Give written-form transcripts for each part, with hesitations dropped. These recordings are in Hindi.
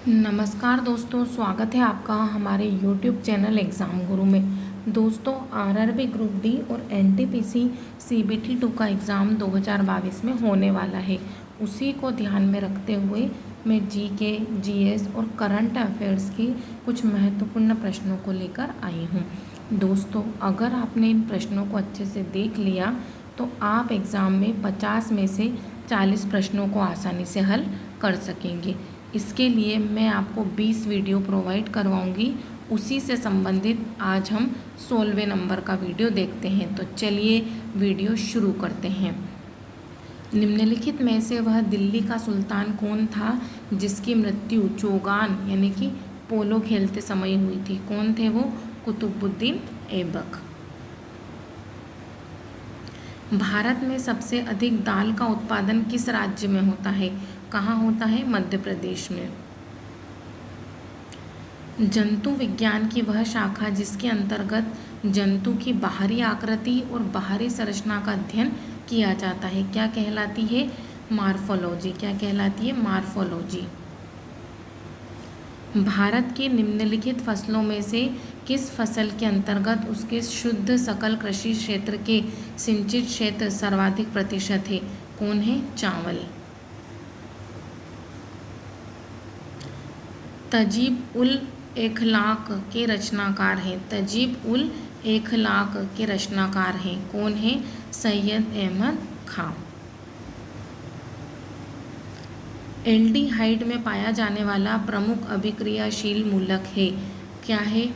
नमस्कार दोस्तों, स्वागत है आपका हमारे YouTube चैनल एग्ज़ाम गुरु में। दोस्तों, आरआरबी ग्रुप डी और एनटीपीसी सीबीटी 2 का एग्ज़ाम 2022 में होने वाला है। उसी को ध्यान में रखते हुए मैं जीके, जीएस और करंट अफेयर्स की कुछ महत्वपूर्ण प्रश्नों को लेकर आई हूँ। दोस्तों, अगर आपने इन प्रश्नों को अच्छे से देख लिया तो आप एग्ज़ाम में 50 में से 40 प्रश्नों को आसानी से हल कर सकेंगे। इसके लिए मैं आपको 20 वीडियो प्रोवाइड करवाऊंगी। उसी से संबंधित आज हम 16वें नंबर का वीडियो देखते हैं। तो चलिए वीडियो शुरू करते हैं। निम्नलिखित में से वह दिल्ली का सुल्तान कौन था जिसकी मृत्यु चौगान यानी कि पोलो खेलते समय हुई थी? कौन थे वो? कुतुबुद्दीन ऐबक। भारत में सबसे अधिक दाल का उत्पादन किस राज्य में होता है? कहाँ होता है? मध्य प्रदेश में। जंतु विज्ञान की वह शाखा जिसके अंतर्गत जंतु की बाहरी आकृति और बाहरी संरचना का अध्ययन किया जाता है, क्या कहलाती है? मॉर्फोलॉजी। क्या कहलाती है? मॉर्फोलॉजी। भारत की निम्नलिखित फसलों में से किस फसल के अंतर्गत उसके शुद्ध सकल कृषि क्षेत्र के सिंचित क्षेत्र सर्वाधिक प्रतिशत है? कौन है? चावल। तजीब उल एखलाक के रचनाकार हैं। तजीब उल एखलाक के रचनाकार हैं। कौन है? सैयद अहमद खां। एल्डिहाइड में पाया जाने वाला प्रमुख अभिक्रियाशील मूलक है, क्या है?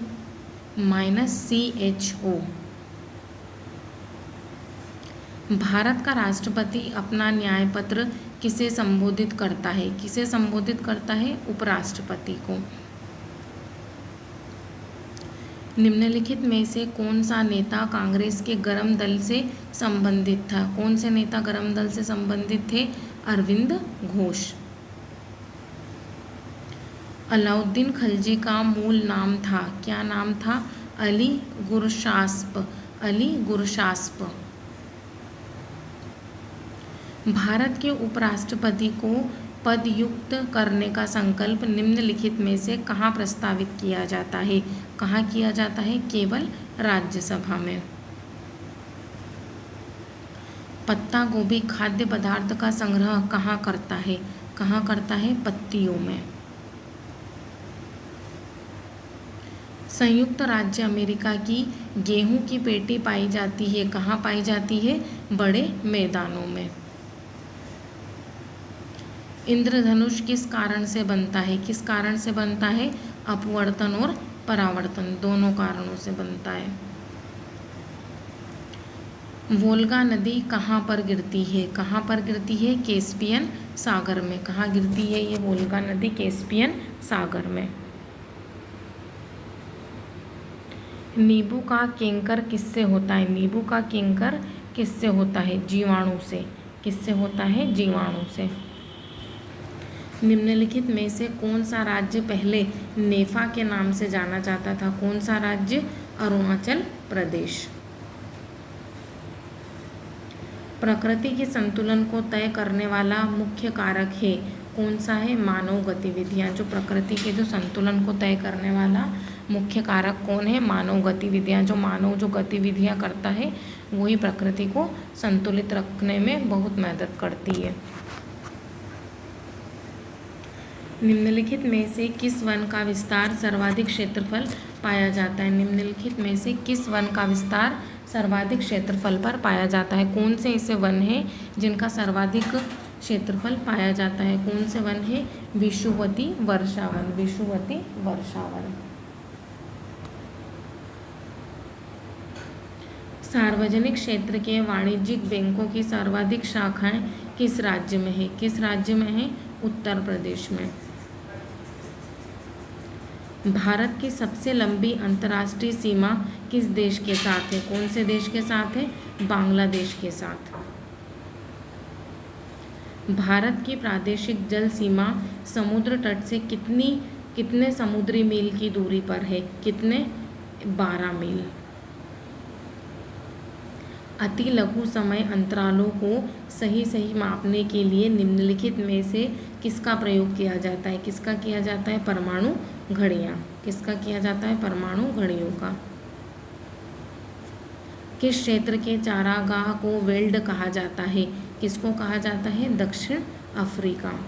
-CHO। भारत का राष्ट्रपति अपना न्याय पत्र किसे संबोधित करता है? किसे संबोधित करता है? उपराष्ट्रपति को। निम्नलिखित में से कौन सा नेता कांग्रेस के गरम दल से संबंधित था? कौन से नेता गरम दल से संबंधित थे? अरविंद घोष। अलाउद्दीन खलजी का मूल नाम था, क्या नाम था? अली गुरशास्प। अली गुरशास्प। भारत के उपराष्ट्रपति को पदयुक्त करने का संकल्प निम्नलिखित में से कहाँ प्रस्तावित किया जाता है? कहाँ किया जाता है? केवल राज्यसभा में। पत्ता गोभी खाद्य पदार्थ का संग्रह कहाँ करता है? कहाँ करता है? पत्तियों में। संयुक्त राज्य अमेरिका की गेहूं की पेटी पाई जाती है, कहाँ पाई जाती है? बड़े मैदानों में। इंद्रधनुष किस कारण से बनता है? किस कारण से बनता है? अपवर्तन और परावर्तन, दोनों कारणों से बनता है। वोल्गा नदी कहाँ पर गिरती है? कहाँ पर गिरती है? कैस्पियन सागर में। कहाँ गिरती है ये वोल्गा नदी? कैस्पियन सागर में। नींबू का कैंकर किससे होता है? नींबू का कैंकर किससे होता है? जीवाणु से। किससे होता है? जीवाणु से। निम्नलिखित में से कौन सा राज्य पहले नेफा के नाम से जाना जाता था? कौन सा राज्य? अरुणाचल प्रदेश। प्रकृति के संतुलन को तय करने वाला मुख्य कारक है, कौन सा है? मानव गतिविधियाँ। जो प्रकृति के जो संतुलन को तय करने वाला मुख्य कारक कौन है? मानव गतिविधियाँ। जो मानव जो गतिविधियाँ करता है वही प्रकृति को संतुलित रखने में बहुत मदद करती है। निम्नलिखित में से किस वन का विस्तार सर्वाधिक क्षेत्रफल पाया जाता है? निम्नलिखित में से किस वन का विस्तार सर्वाधिक क्षेत्रफल पर पाया जाता है? कौन से ऐसे वन हैं जिनका सर्वाधिक क्षेत्रफल पाया जाता है? कौन से वन है? विषुवती वर्षावन। विषुवती वर्षावन। सार्वजनिक क्षेत्र के वाणिज्यिक बैंकों की सर्वाधिक शाखाएं किस राज्य में है? किस राज्य में है? उत्तर प्रदेश में। भारत की सबसे लंबी अंतर्राष्ट्रीय सीमा किस देश के साथ है? कौन से देश के साथ है? बांग्लादेश के साथ। भारत की प्रादेशिक जल सीमा समुद्र तट से कितने समुद्री मील की दूरी पर है? कितने? 12 मील। अति लघु समय अंतरालों को सही सही मापने के लिए निम्नलिखित में से किसका प्रयोग किया जाता है? किसका किया जाता है? परमाणु घड़ियाँ। किसका किया जाता है? परमाणु घड़ियों का। किस क्षेत्र के चारागाह को वेल्ड कहा जाता है? किसको कहा जाता है? दक्षिण अफ्रीका।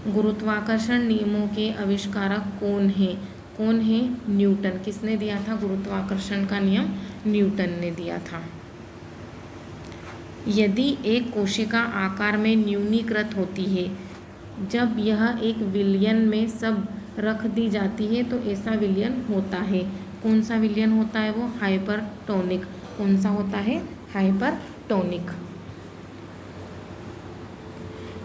गुरुत्वाकर्षण नियमों के आविष्कारक कौन है? कौन है? न्यूटन। किसने दिया था गुरुत्वाकर्षण का नियम? न्यूटन ने दिया था। यदि एक कोशिका आकार में न्यूनीकृत होती है, जब यह एक विलयन में सब रख दी जाती है तो ऐसा विलयन होता है। कौन सा विलयन होता है वो? हाइपरटोनिक। कौन सा होता है? हाइपरटोनिक।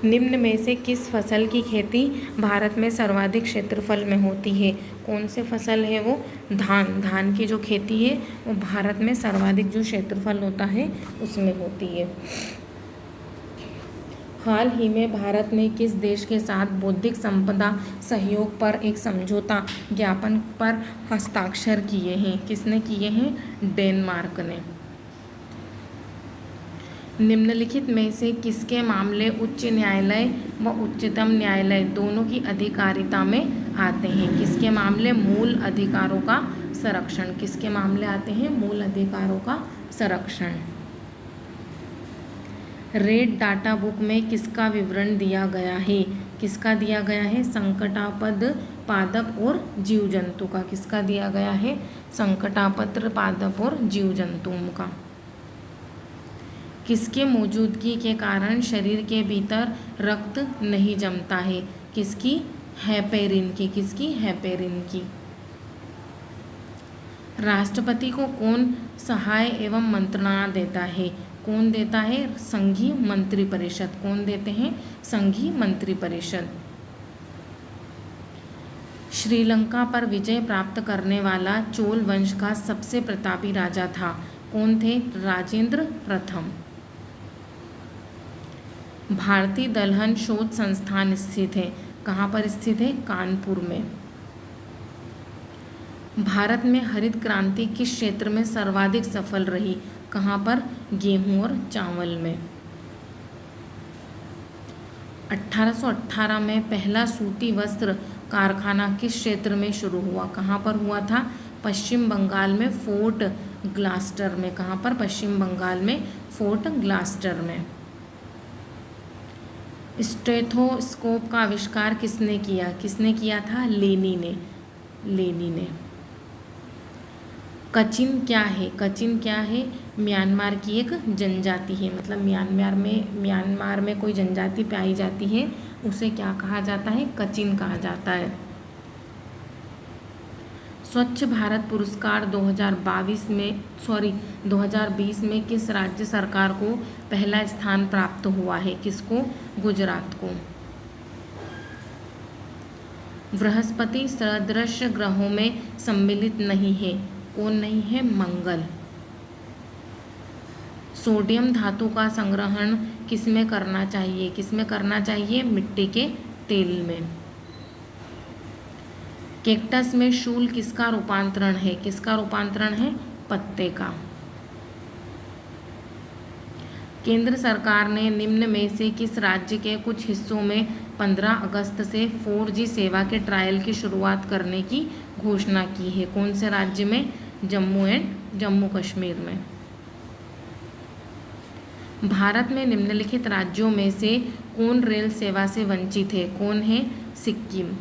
निम्न में से किस फसल की खेती भारत में सर्वाधिक क्षेत्रफल में होती है? कौन से फसल है वो? धान। धान की जो खेती है वो भारत में सर्वाधिक जो क्षेत्रफल होता है उसमें होती है। हाल ही में भारत ने किस देश के साथ बौद्धिक संपदा सहयोग पर एक समझौता ज्ञापन पर हस्ताक्षर किए हैं? किसने किए हैं? डेनमार्क ने। निम्नलिखित में से किसके मामले उच्च न्यायालय व उच्चतम न्यायालय दोनों की अधिकारिता में आते हैं? किसके मामले? मूल अधिकारों का संरक्षण। किसके मामले आते हैं? मूल अधिकारों का संरक्षण। रेड डाटा बुक में किसका विवरण दिया गया है? किसका दिया गया है? संकटापद पादप और जीव जंतु का। किसका दिया गया है? संकटापद पादप और जीव जंतुओं का। किसके मौजूदगी के कारण शरीर के भीतर रक्त नहीं जमता है? किसकी? हेपेरिन की। किसकी? हेपेरिन की। राष्ट्रपति को कौन सहाय एवं मंत्रणा देता है? कौन देता है? संघीय मंत्रिपरिषद। कौन देते हैं? संघीय मंत्रिपरिषद। श्रीलंका पर विजय प्राप्त करने वाला चोल वंश का सबसे प्रतापी राजा था। कौन थे? राजेंद्र प्रथम। भारतीय दलहन शोध संस्थान स्थित है। कहाँ पर स्थित है? कानपुर में। भारत में हरित क्रांति किस क्षेत्र में सर्वाधिक सफल रही? कहाँ पर? गेहूं और चावल में। 1818 में पहला सूती वस्त्र कारखाना किस क्षेत्र में शुरू हुआ? कहाँ पर हुआ था? पश्चिम बंगाल में फोर्ट ग्लास्टर में। कहाँ पर? पश्चिम बंगाल में फोर्ट ग्लास्टर में। स्टेथोस्कोप का आविष्कार किसने किया? किसने किया था? लेनी ने। लेनी ने। कचिन क्या है? कचिन क्या है? म्यांमार की एक जनजाति है। मतलब म्यांमार में कोई जनजाति पाई जाती है, उसे क्या कहा जाता है? कचिन कहा जाता है। स्वच्छ भारत पुरस्कार 2020 में किस राज्य सरकार को पहला स्थान प्राप्त हुआ है? किसको? गुजरात को। बृहस्पति सदृश ग्रहों में सम्मिलित नहीं है। कौन नहीं है? मंगल। सोडियम धातु का संग्रहण किसमें करना चाहिए? किसमें करना चाहिए? मिट्टी के तेल में। कैक्टस में शूल किसका रूपांतरण है? किसका रूपांतरण है? पत्ते का। केंद्र सरकार ने निम्न में से किस राज्य के कुछ हिस्सों में 15 अगस्त से 4G सेवा के ट्रायल की शुरुआत करने की घोषणा की है? कौन से राज्य में? जम्मू कश्मीर में। भारत में निम्नलिखित राज्यों में से कौन रेल सेवा से वंचित है? कौन है? सिक्किम।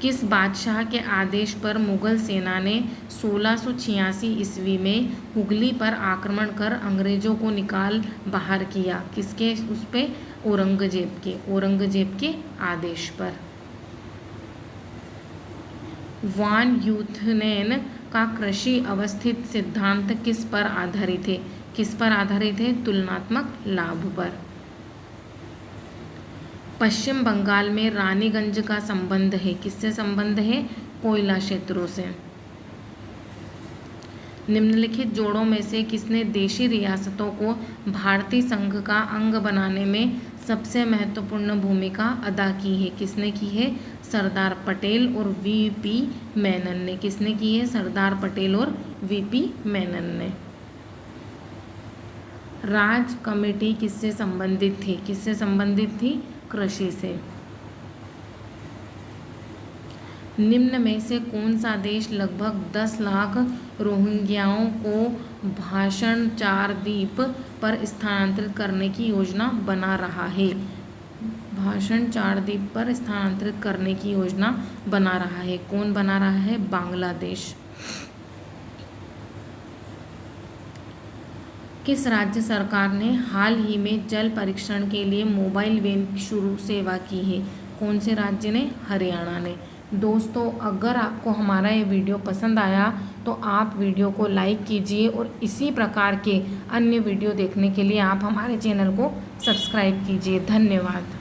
किस बादशाह के आदेश पर मुगल सेना ने 1686 ईस्वी में हुगली पर आक्रमण कर अंग्रेजों को निकाल बाहर किया? किसके? उस पे औरंगजेब के आदेश पर। वान यूथनेन का कृषि अवस्थित सिद्धांत किस पर आधारित है? किस पर आधारित है? तुलनात्मक लाभ पर। पश्चिम बंगाल में रानीगंज का संबंध है। किससे संबंध है? कोयला क्षेत्रों से। निम्नलिखित जोड़ों में से किसने देशी रियासतों को भारतीय संघ का अंग बनाने में सबसे महत्वपूर्ण भूमिका अदा की है? किसने की है? सरदार पटेल और वीपी मेनन ने। किसने की है? सरदार पटेल और वीपी मेनन ने। राज कमेटी किससे संबंधित थी? किससे संबंधित थी? कृषि से। निम्न में से कौन सा देश लगभग 10 लाख रोहिंग्याओं को भाषण चार द्वीप पर स्थानांतरित करने की योजना बना रहा है? भाषण चार द्वीप पर स्थानांतरित करने की योजना बना रहा है। कौन बना रहा है? बांग्लादेश। किस राज्य सरकार ने हाल ही में जल परीक्षण के लिए मोबाइल वैन शुरू सेवा की है? कौन से राज्य ने? हरियाणा ने। दोस्तों, अगर आपको हमारा ये वीडियो पसंद आया तो आप वीडियो को लाइक कीजिए और इसी प्रकार के अन्य वीडियो देखने के लिए आप हमारे चैनल को सब्सक्राइब कीजिए। धन्यवाद।